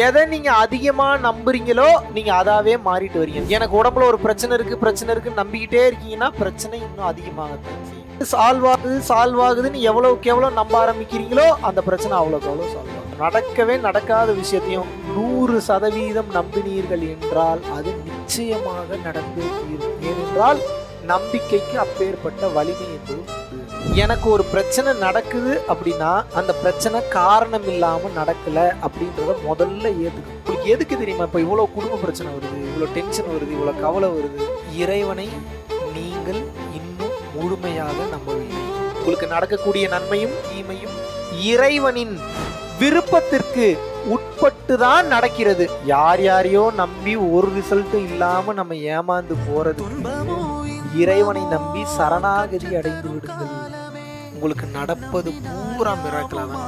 எதை நீங்க அதிகமா நம்புறீங்களோ நீங்க அதாவே மாறிட்டு வரீங்க. எனக்கு உடம்புல ஒரு பிரச்சனை இருக்குன்னு நம்பிக்கிட்டே இருக்கீங்கன்னா பிரச்சனை இன்னும் அதிகமாகத்தான் செய்யும். சால்வ் ஆகுதுன்னு எவ்வளவுக்கு எவ்வளவு நம்ப ஆரம்பிக்கிறீங்களோ அந்த பிரச்சனை அவ்வளவுக்கு அவ்வளவு சால்வ் ஆகும். நடக்கவே நடக்காத விஷயத்தையும் 100% நம்பினீர்கள் என்றால் அது நிச்சயமாக நடந்தே தீரும். ஏனென்றால் நம்பிக்கைக்கு அப்பேற்பட்ட வலிமை என்பது உண்டு. எனக்கு ஒரு பிரச்சனை நடக்குது அப்படின்னா அந்த பிரச்சனை காரணம் இல்லாம நடக்கல அப்படின்றத முதல்ல ஏத்துக்கணும். உங்களுக்கு எதுக்கு தெரியுமா இப்ப இவ்வளவு குடும்ப பிரச்சனை வருது, இவ்வளவு டென்ஷன் வருது, இவ்வளவு கவலை வருது? இறைவனை நீங்கள் இன்னும் முழுமையாக நம்பவில்லை. உங்களுக்கு நடக்கக்கூடிய நன்மையும் தீமையும் இறைவனின் விருப்பத்திற்கு உட்பட்டு தான் நடக்கிறது. யாரையோ நம்பி ஒரு ரிசல்ட்டும் இல்லாம நம்ம ஏமாந்து போறது. இறைவனை நம்பி சரணாகதி அடைந்து விடுங்கள். உங்களுக்கு நடப்பது பூரா மிராக்கிளா தான்.